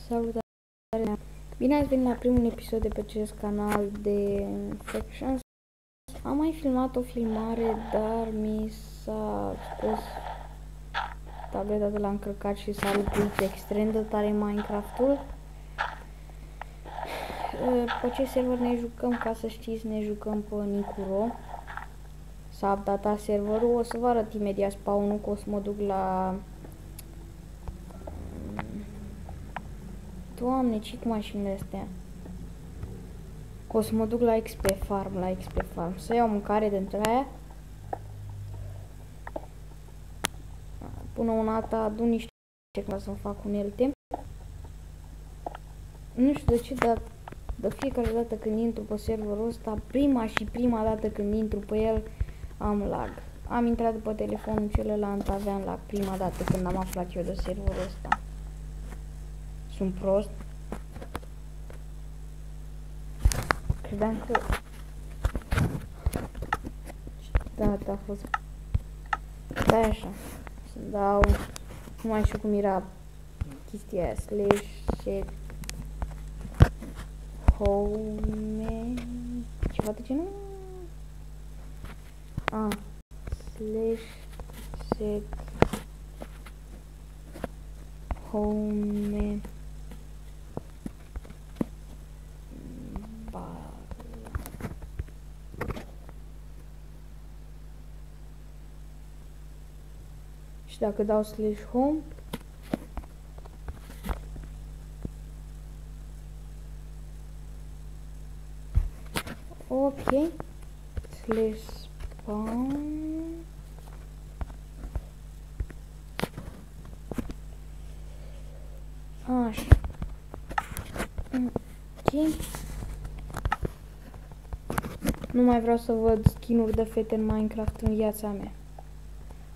Salutare! Bine ați venit la primul episod de pe acest canal de Factions. Am mai filmat o filmare, dar mi s-a scos tableta de la încărcat și s-a rupt extrem de tare Minecraft-ul. Pe acest server ne jucăm, ca să știți, ne jucăm pe Nicuro. S-a updatat serverul, o să vă arăt imediat spawn-ul, că o să mă duc la... Doamne, ce cu mașinile astea? O să mă duc la XP Farm, să iau mâncare dintre aia. Până una alta adun niște ca să-mi fac unelte. Nu știu de ce, dar de fiecare dată când intru pe serverul ăsta, prima dată când intru pe el, am lag. Am intrat pe telefonul celălalt, aveam lag prima dată când am aflat eu de serverul ăsta. Sunt prost. Credeam că... Da, a fost... Da, așa. Să dau... Nu mai știu cum era chestia aia. /set home... Ceva de genul? /set home... Și dacă dau /home, ok, /spawn, așa, ok. Nu mai vreau să văd skin-uri de fete în Minecraft în viața mea.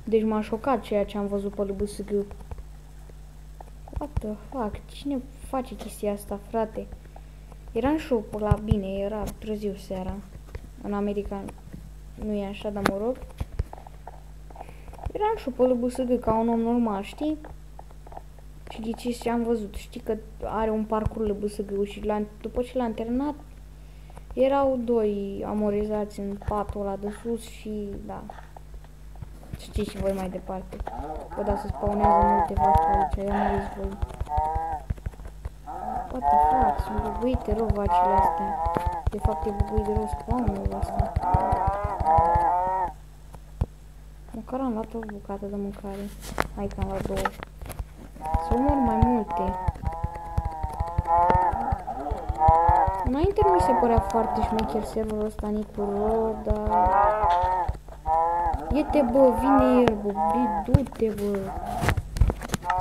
Deci m-a șocat ceea ce am văzut pe LBSG. What the fuck? Cine face chestia asta, frate? Era în show la bine, era târziu seara. În America nu e așa, dar mă rog. Era în show pe LBSG ca un om normal, știi? Și ghiciți ce am văzut. Știi că are un parcurs LBSG-ul și după ce l-am terminat, erau doi amorizați în patul ăla de sus și da. Știți și voi mai departe. Bă, da, se spawnează multe vaci aici, ia mă voi. What the fuck, sunt buguite rău vacile astea. De fapt e buguit de rău spawnul ăsta. Măcar am luat o bucată de mâncare. Hai că am luat două. Să omor mai multe. Înainte nu mi se părea foarte șmecher serverul ăsta Nicuro, dar... Iete bă, vine el bă, du-te bă.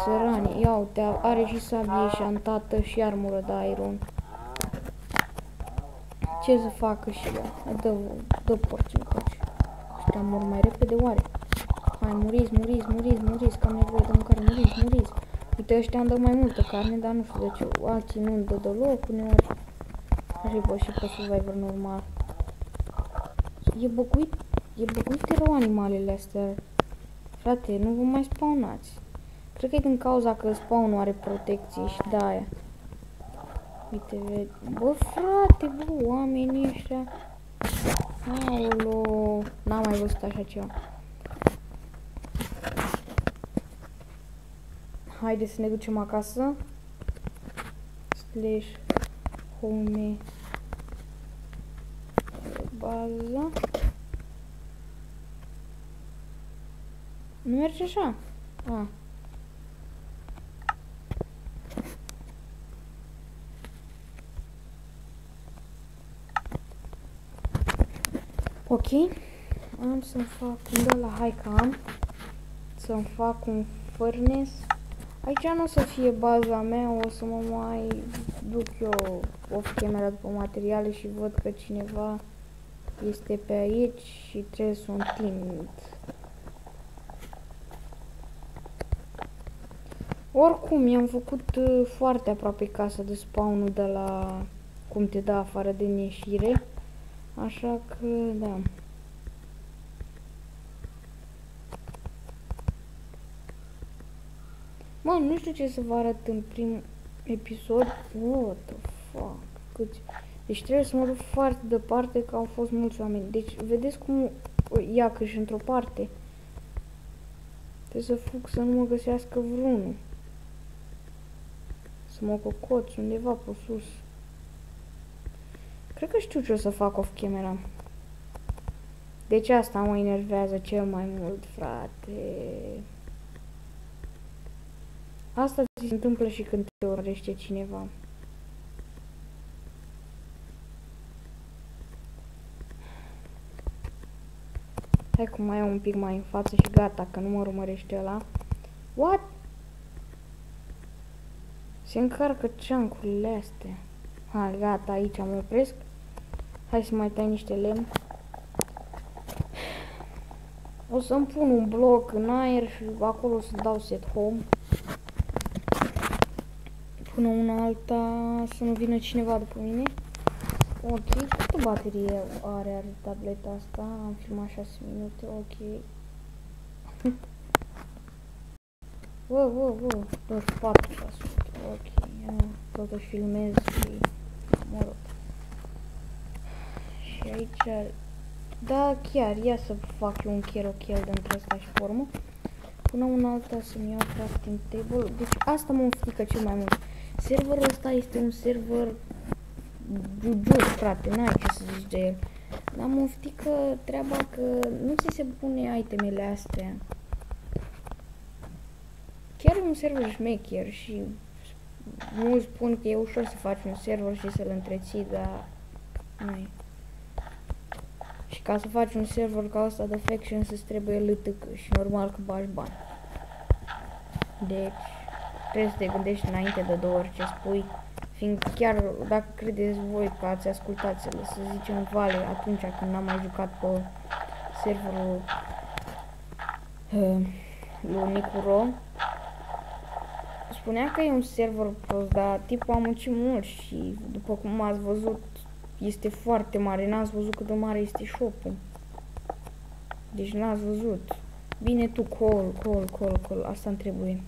Țărani, ia uite, are și sabie și antată și armură de iron. Ce să facă și ea? Dă porci în coci. Ăștia mor mai repede oare? Hai, muriți, că am nevoie de mâncare, muriți. Uite, ăștia îmi dă mai multă carne, dar nu știu de ce, alții nu îmi dă deloc, uneori. Așa bă, și pe survivor normal. E băguit rău animalele astea. Frate, nu vă mai spawnați. Cred că e din cauza că spawnul are protecție și de aia. Uite, vede. Bă, frate, bă, oamenii ăștia. Aolo, n-am mai văzut așa ceva. Haideți să ne ducem acasă. /home baza. Nu merge așa? Ok. Am să-mi fac un la hai că am. Să-mi fac un furnace. Aici nu o să fie baza mea, o să mă mai duc eu off camera după materiale și văd că cineva este pe aici și trebuie să o întind. Oricum, i-am făcut foarte aproape casa de spawn-ul de la cum te dă afară din ieșire. Așa că, da. Mă, nu știu ce să vă arăt în episod. What the fuck? Câți? Deci trebuie să mă duc foarte departe, că au fost mulți oameni. Deci vedeți cum ia că și într-o parte. Trebuie să fug să nu mă găsească vreunul. Să mă cocoț undeva pe sus. Cred că știu ce o să fac off camera. Deci asta mă enervează cel mai mult, frate. Asta ți se întâmplă și când te urmărește cineva. Hai cum mai am un pic mai în față și gata, că nu mă urmărește ăla. What? Se încarcă chunk-urile astea. Hai, gata, aici mă opresc. Hai să mai tai niște lemn. O să-mi pun un bloc în aer și acolo o să dau set home. Până una alta să nu vină cineva după mine. Ok, câtă baterie are tableta asta? Am filmat 6 minute, ok. Wow, 24, 6 minute, ok. Totuși filmez și mă rog. Și aici, da, chiar, ia să fac eu un carochel dintre ăsta și formă. Până una alta să-mi iau crafting table. Deci asta mă înfrică cel mai mult. Serverul ăsta este un server jugios, frate, n-ai ce să zici de el. Dar mă înfrică treaba că nu ți se pune itemele astea. Chiar e un server șmecher și mulți spun că e ușor să faci un server și să-l întreții, dar nu e. Și ca să faci un server ca ăsta de faction să-ți trebuie LTC și normal că bagi bani. Deci trebuie să te gândești înainte de 2 ori ce spui. Fiindcă chiar dacă credeți voi că ați ascultat, să zicem Vale, atunci când n-am mai jucat pe serverul lui Nicuro, spunea că e un server prost, dar tipul a muncit mult și după cum ați văzut este foarte mare, n-ați văzut cât de mare este shop-ul. Deci n-ați văzut. Bine tu, call, asta-mi trebuie.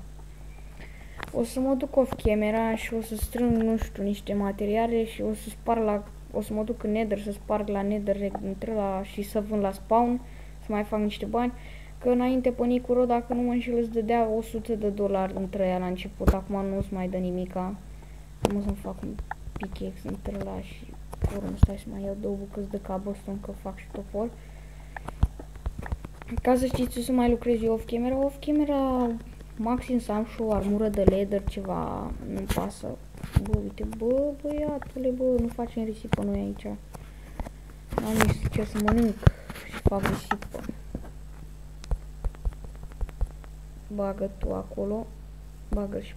O să mă duc off camera și o să strâng, nu știu, niște materiale și o să sparg o să mă duc în Nether să sparg la Nether și să vând la spawn, să mai fac niște bani. Că înainte pe Nicuro, dacă nu mă înșel, îți dădea $100 între ea la început, acum nu-ți mai dă nimica. Am să-mi fac un pickaxe între ăla și urmă, stai să mai iau 2 bucăți de cobblestone, că fac și topor. Ca să știți, o să mai lucrez eu off camera. Off camera maxim să am și o armură de leather, ceva, nu-mi pasă. Bă, uite, băiatule, nu facem risipă noi aici. N-am nici ce să mănânc și fac risipă. Bagă tu acolo, bagă și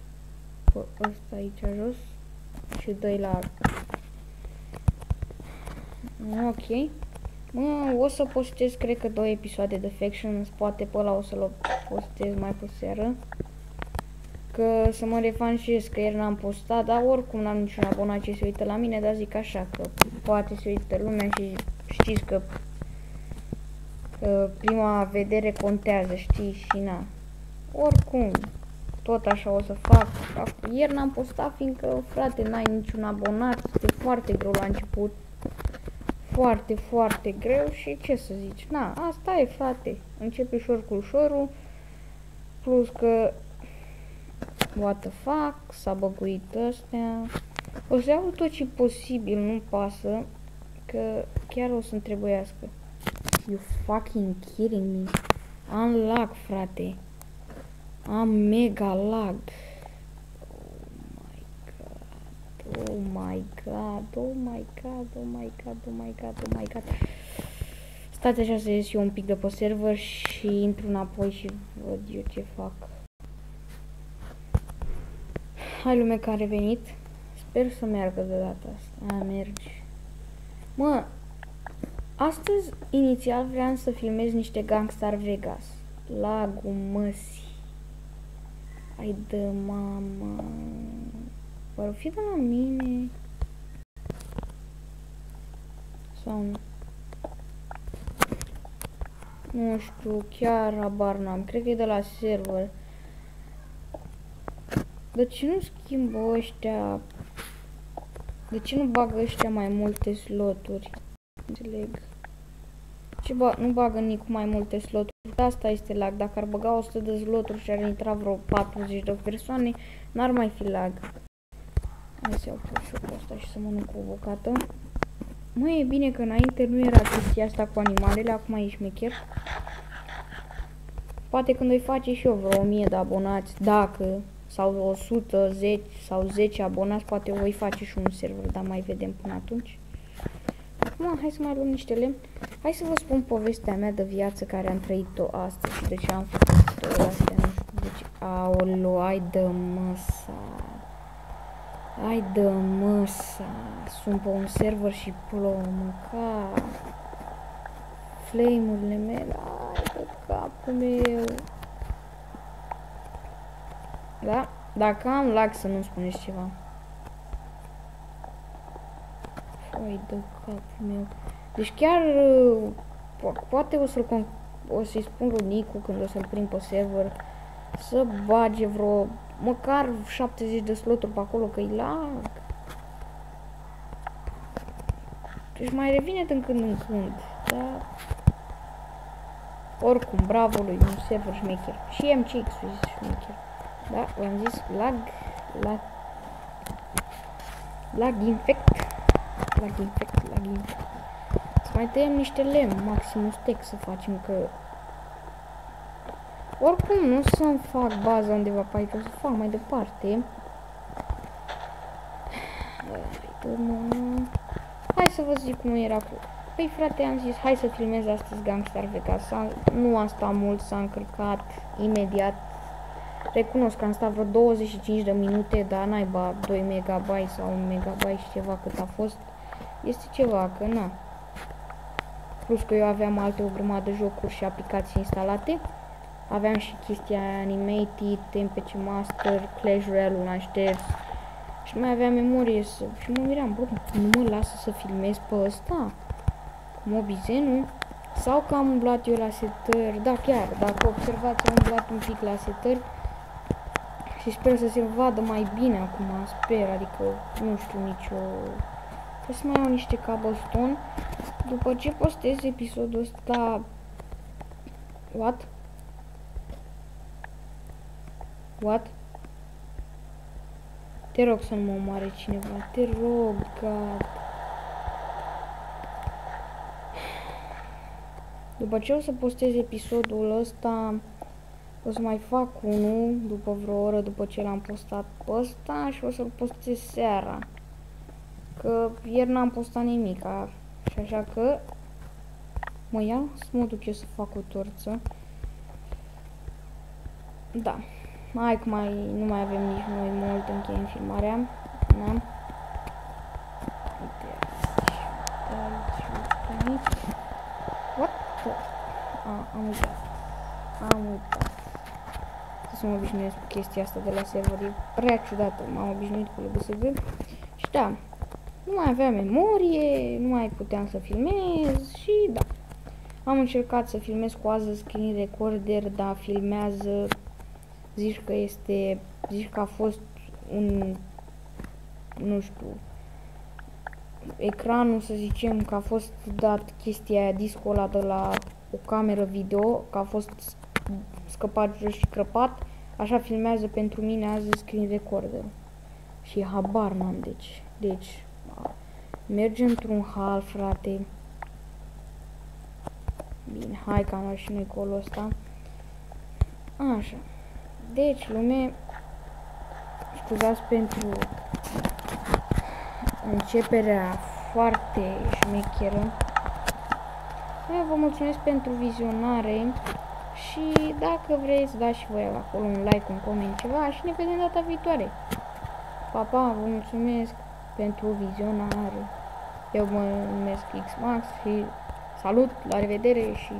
pe ăsta aici jos și dă-i la ok. O să postez, cred că 2 episoade de Faction, poate pe ăla o să-l postez mai pe seară. Că să mă revanșez, că ieri n-am postat, dar oricum n-am niciun abonat ce se uită la mine, dar zic așa, că poate se uită lumea și știți că prima vedere contează, știi, și na. Oricum, tot așa o să fac. Ieri n-am postat, fiindcă, frate, n-ai niciun abonat, este foarte greu la început. Foarte greu și ce să zici, na, asta e, frate, începe ușor cu ușorul, plus că, what the fuck, s-a băguit astea, o să iau tot ce posibil, nu-mi pasă, că chiar o să-mi trebuiască. You fucking kidding me, am lag, frate, am mega lag. Oh my god. Stați așa să ies eu un pic de pe server și intru înapoi și văd eu ce fac. Hai, lume, că a revenit. Sper să meargă de data asta. Merge. Mă, astăzi inițial vreau să filmez niște Gangstar Vegas. Lagul măsii. Hai de mama. Vor fi de la mine sau nu? Nu știu, chiar habar n-am. Cred că e de la server. De ce nu schimbă ăștia? De ce nu bagă ăștia mai multe sloturi? Înțeleg. Ce nu bagă nici cu mai multe sloturi? Asta este lag. Dacă ar băga 100 de sloturi și ar intra vreo 40 de persoane, n-ar mai fi lag. Hai să iau șocul ăsta și să mănânc o bucată. Măi, e bine că înainte nu era chestia asta cu animalele, acum e șmecher. Poate când îi face și eu vreo 1000 de abonați, dacă, sau 110 sau 10 abonați, poate voi face și un server, dar mai vedem până atunci. Acum, hai să mai luăm niște lemn. Hai să vă spun povestea mea de viață care am trăit-o astăzi și de ce am făcut astea, nu știu de ce. Aoleu, hai de măsa. Hai de măsa. Sunt pe un server și plouă, mânca. Flame-urile mele, ai de capul meu. Da? Dacă am lag să nu spuneți ceva. Ai de capul meu. Deci chiar poate o să-i spun lui Nicu când o să-l prind pe server să bage vreo măcar 70 de sloturi pe acolo, că-i lag. Deci mai revine din când în când, da? Oricum, bravo lui, un server șmecher. Și MCX-ul e șmecher. Da, v-am zis, lag infect. Să mai tăiem niște lemn, maximum stack să facem, că oricum nu să-mi fac baza undeva pe aici, o să fac mai departe. Hai să vă zic cum era cu... Păi frate, am zis, hai să filmez astăzi Gangstar Vegas. Nu am stat mult, s-a încărcat imediat. Recunosc că am stat vreo 25 de minute, dar naiba 2 MB sau 1 MB și ceva cât a fost. Este ceva, că na. Plus că eu aveam alte o grămadă de jocuri și aplicații instalate. Aveam și chestia Animated, MPC Master, Clash Royale, l-am șters. Și mai aveam memorie să... Și mă miram, bă, nu mă lasă să filmez pe ăsta? Mobizenul? Sau că am umblat eu la setări? Da, chiar, dacă observați, am umblat un pic la setări. Și sper să se vadă mai bine acum, sper, adică nu știu nicio... Trebuie să mai iau niște cobblestone. După ce postez episodul ăsta... What? What? Te rog să nu mă omoare cineva, te rog, God. După ce o să postez episodul ăsta, o să mai fac unul după vreo oră după ce l-am postat pe ăsta și o să-l postez seara. Că ieri n-am postat nimica și așa că mă iau să mă duc eu să fac o torță. Da. Hai că nu mai avem nici noi mult, încheiem filmarea. Da? Uite aici. What? Am uitat. Să mă obișnuiesc cu chestia asta de la server. E prea ciudată. M-am obișnuit cu LBSG. Și da, nu mai aveam memorie, nu mai puteam să filmez și da. Am încercat să filmez cu Asus Screen Recorder, dar filmează. Zici că a fost un, nu știu, ecranul, să zicem, că a fost dat chestia aia, discul ăla de la o cameră video, că a fost scăpat jos și crăpat, așa filmează pentru mine azi Screen Recorder. Și habar n-am, deci, merge într-un hal, frate. Bine, hai că am luat și noi colul ăsta. Așa. Deci, lume, scuzați pentru începerea foarte șmecheră. Vă mulțumesc pentru vizionare și dacă vreți, dați și voi acolo un like, un coment, ceva și ne vedem data viitoare. Pa, pa, vă mulțumesc pentru vizionare. Eu mă numesc Xmax și salut, la revedere și...